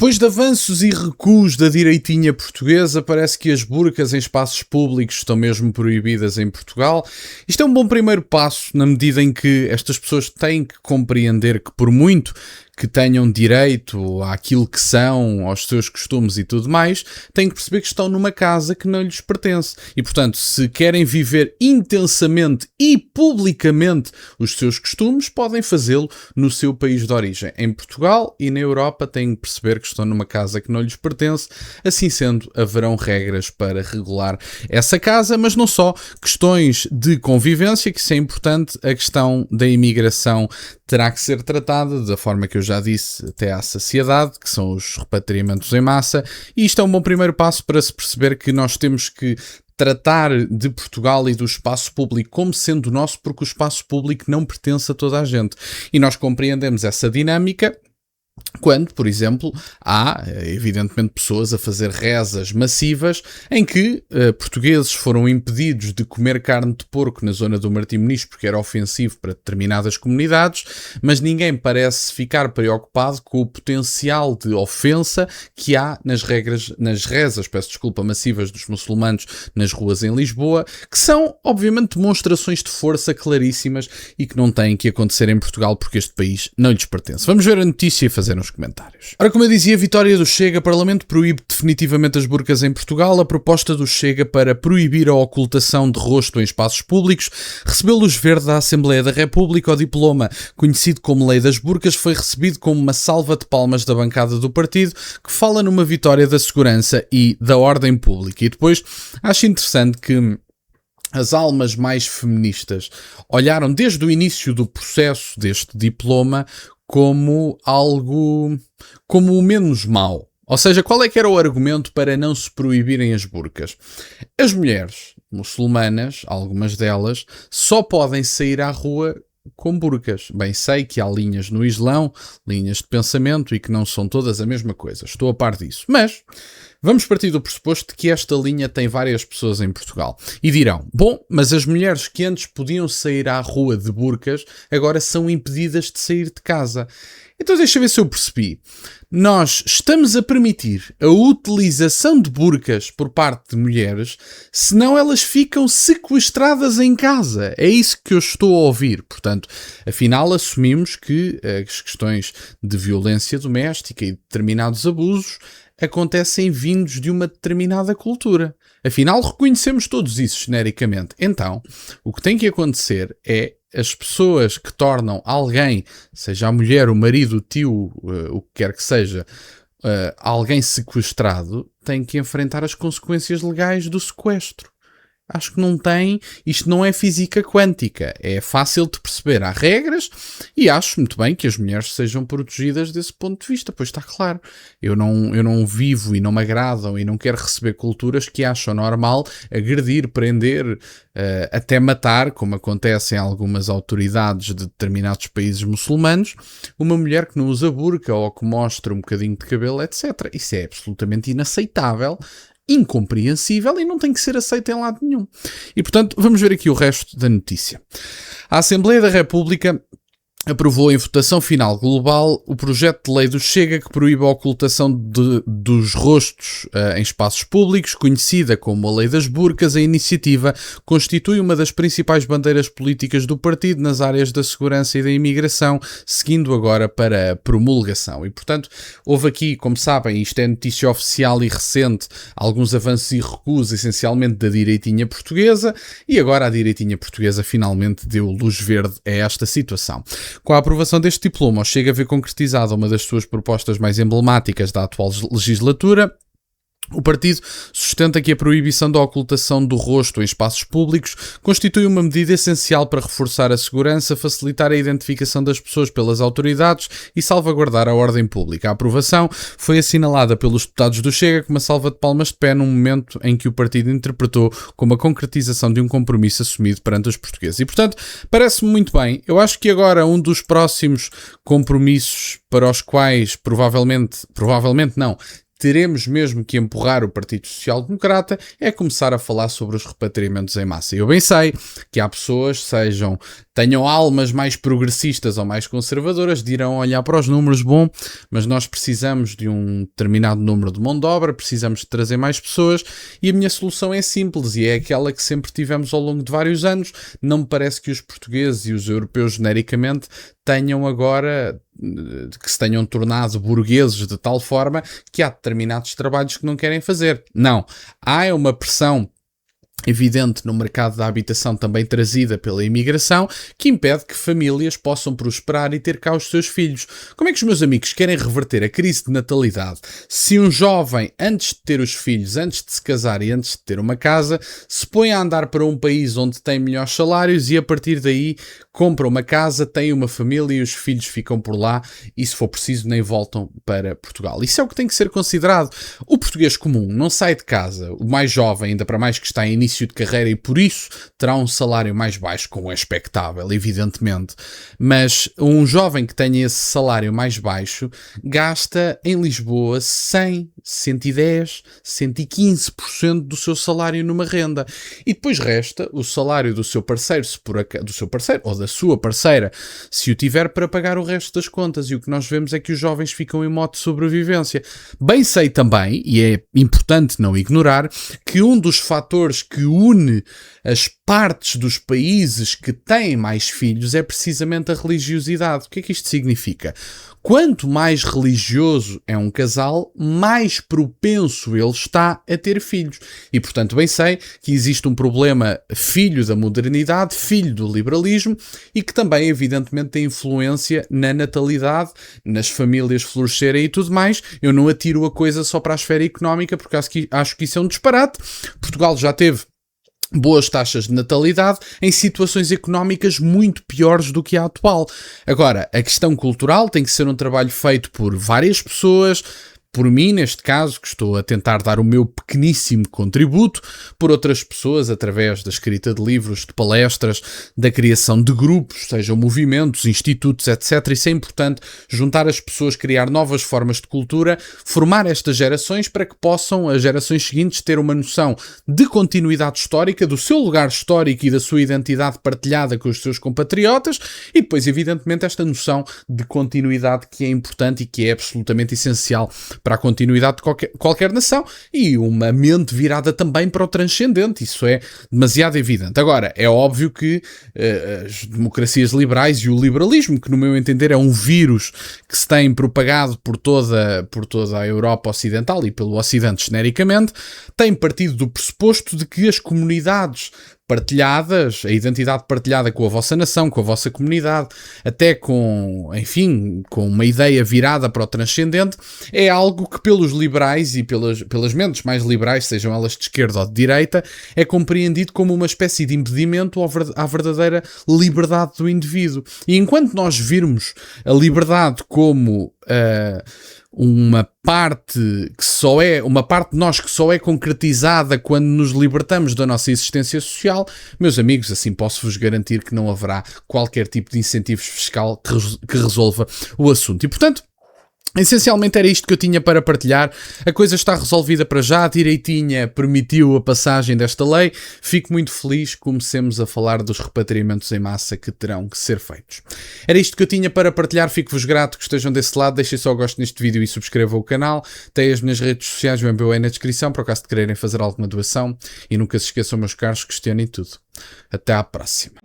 Depois de avanços e recuos da direitinha portuguesa, parece que as burcas em espaços públicos estão mesmo proibidas em Portugal. Isto é um bom primeiro passo, na medida em que estas pessoas têm que compreender que, por muito que tenham direito àquilo que são, aos seus costumes e tudo mais, têm que perceber que estão numa casa que não lhes pertence. E, portanto, se querem viver intensamente e publicamente os seus costumes, podem fazê-lo no seu país de origem. Em Portugal e na Europa têm que perceber que estão numa casa que não lhes pertence. Assim sendo, haverão regras para regular essa casa, mas não só. Questões de convivência, que isso é importante. A questão da imigração terá que ser tratada da forma que eu já disse até à saciedade, que são os repatriamentos em massa, e isto é um bom primeiro passo para se perceber que nós temos que tratar de Portugal e do espaço público como sendo nosso, porque o espaço público não pertence a toda a gente. E nós compreendemos essa dinâmica quando, por exemplo, há, evidentemente, pessoas a fazer rezas massivas em que portugueses foram impedidos de comer carne de porco na zona do Martim Moniz porque era ofensivo para determinadas comunidades, mas ninguém parece ficar preocupado com o potencial de ofensa que há nas rezas, massivas dos muçulmanos nas ruas em Lisboa, que são, obviamente, demonstrações de força claríssimas e que não têm que acontecer em Portugal porque este país não lhes pertence. Vamos ver a notícia e fazer nos comentários. Ora, como eu dizia, vitória do Chega. Parlamento proíbe definitivamente as burcas em Portugal. A proposta do Chega para proibir a ocultação de rosto em espaços públicos recebeu luz verde da Assembleia da República. O diploma, conhecido como Lei das Burcas, foi recebido como uma salva de palmas da bancada do partido, que fala numa vitória da segurança e da ordem pública. E depois, acho interessante que as almas mais feministas olharam desde o início do processo deste diploma como algo, como o menos mau. Ou seja, qual é que era o argumento para não se proibirem as burcas? As mulheres muçulmanas, algumas delas, só podem sair à rua com burcas. Bem, sei que há linhas no Islão, linhas de pensamento e que não são todas a mesma coisa. Estou a par disso. Mas vamos partir do pressuposto de que esta linha tem várias pessoas em Portugal. E dirão, bom, mas as mulheres que antes podiam sair à rua de burcas, agora são impedidas de sair de casa. Então deixa ver se eu percebi. Nós estamos a permitir a utilização de burcas por parte de mulheres, senão elas ficam sequestradas em casa. É isso que eu estou a ouvir. Portanto, afinal assumimos que as questões de violência doméstica e determinados abusos acontecem vindos de uma determinada cultura. Afinal, reconhecemos todos isso genericamente. Então, o que tem que acontecer é as pessoas que tornam alguém, seja a mulher, o marido, o tio, o que quer que seja, alguém sequestrado, têm que enfrentar as consequências legais do sequestro. Acho que não tem, isto não é física quântica, é fácil de perceber. Há regras e acho muito bem que as mulheres sejam protegidas desse ponto de vista, pois está claro. Eu não vivo e não me agradam e não quero receber culturas que acham normal agredir, prender, até matar, como acontece em algumas autoridades de determinados países muçulmanos, uma mulher que não usa burca ou que mostra um bocadinho de cabelo, etc. Isso é absolutamente inaceitável, incompreensível e não tem que ser aceito em lado nenhum. E, portanto, vamos ver aqui o resto da notícia. A Assembleia da República aprovou em votação final global o projeto de lei do Chega que proíbe a ocultação dos rostos em espaços públicos, conhecida como a Lei das Burcas. A iniciativa constitui uma das principais bandeiras políticas do partido nas áreas da segurança e da imigração, seguindo agora para a promulgação. E, portanto, houve aqui, como sabem, isto é notícia oficial e recente, alguns avanços e recuos, essencialmente da direitinha portuguesa, e agora a direitinha portuguesa finalmente deu luz verde a esta situação. Com a aprovação deste diploma, o Chega a ver concretizada uma das suas propostas mais emblemáticas da atual legislatura. O partido sustenta que a proibição da ocultação do rosto em espaços públicos constitui uma medida essencial para reforçar a segurança, facilitar a identificação das pessoas pelas autoridades e salvaguardar a ordem pública. A aprovação foi assinalada pelos deputados do Chega com uma salva de palmas de pé num momento em que o partido interpretou como a concretização de um compromisso assumido perante os portugueses. E, portanto, parece-me muito bem. Eu acho que agora um dos próximos compromissos para os quais provavelmente não, teremos mesmo que empurrar o Partido Social Democrata é começar a falar sobre os repatriamentos em massa. Eu bem sei que há pessoas, tenham almas mais progressistas ou mais conservadoras, dirão olhar para os números, bom, mas nós precisamos de um determinado número de mão de obra, precisamos de trazer mais pessoas, e a minha solução é simples e é aquela que sempre tivemos ao longo de vários anos. Não me parece que os portugueses e os europeus genericamente tenham agora, que se tenham tornado burgueses de tal forma que há determinados trabalhos que não querem fazer. Não, há uma pressão evidente no mercado da habitação, também trazida pela imigração, que impede que famílias possam prosperar e ter cá os seus filhos. Como é que os meus amigos querem reverter a crise de natalidade se um jovem, antes de ter os filhos, antes de se casar e antes de ter uma casa, se põe a andar para um país onde tem melhores salários e a partir daí compra uma casa, tem uma família e os filhos ficam por lá e, se for preciso, nem voltam para Portugal? Isso é o que tem que ser considerado. O português comum não sai de casa, o mais jovem, ainda para mais que está em início de carreira, e por isso terá um salário mais baixo, como é expectável, evidentemente. Mas um jovem que tenha esse salário mais baixo gasta em Lisboa 100, 110, 115% do seu salário numa renda. E depois resta o salário do seu parceiro, do seu parceiro ou da sua parceira, se o tiver, para pagar o resto das contas. E o que nós vemos é que os jovens ficam em modo de sobrevivência. Bem sei também, e é importante não ignorar, que um dos fatores que une as partes dos países que têm mais filhos é precisamente a religiosidade. O que é que isto significa? Quanto mais religioso é um casal, mais propenso ele está a ter filhos. E, portanto, bem sei que existe um problema filho da modernidade, filho do liberalismo, e que também, evidentemente, tem influência na natalidade, nas famílias florescerem e tudo mais. Eu não atiro a coisa só para a esfera económica, porque acho que isso é um disparate. Portugal já teve boas taxas de natalidade em situações económicas muito piores do que a atual. Agora, a questão cultural tem que ser um trabalho feito por várias pessoas, por mim, neste caso, que estou a tentar dar o meu pequeníssimo contributo, por outras pessoas, através da escrita de livros, de palestras, da criação de grupos, sejam movimentos, institutos, etc. Isso é importante, juntar as pessoas, criar novas formas de cultura, formar estas gerações para que possam, as gerações seguintes, ter uma noção de continuidade histórica, do seu lugar histórico e da sua identidade partilhada com os seus compatriotas, e depois, evidentemente, esta noção de continuidade que é importante e que é absolutamente essencial para a continuidade de qualquer nação, e uma mente virada também para o transcendente. Isso é demasiado evidente. Agora, é óbvio que as democracias liberais e o liberalismo, que no meu entender é um vírus que se tem propagado por toda a Europa Ocidental e pelo Ocidente genericamente, tem partido do pressuposto de que as comunidades partilhadas, a identidade partilhada com a vossa nação, com a vossa comunidade, até com uma ideia virada para o transcendente, é algo que pelos liberais e pelas mentes mais liberais, sejam elas de esquerda ou de direita, é compreendido como uma espécie de impedimento à verdadeira liberdade do indivíduo. E enquanto nós virmos a liberdade como uma parte de nós que só é concretizada quando nos libertamos da nossa existência social, meus amigos, assim posso-vos garantir que não haverá qualquer tipo de incentivos fiscal que resolva o assunto. E, portanto, essencialmente era isto que eu tinha para partilhar. A coisa está resolvida para já, a direitinha permitiu a passagem desta lei. Fico muito feliz que comecemos a falar dos repatriamentos em massa que terão que ser feitos. Era isto que eu tinha para partilhar, fico-vos grato que estejam desse lado, deixem só o gosto neste vídeo e subscrevam o canal. Tem as minhas redes sociais, o MBA na descrição, por acaso de quererem fazer alguma doação, e nunca se esqueçam, meus caros, questionem tudo. Até à próxima.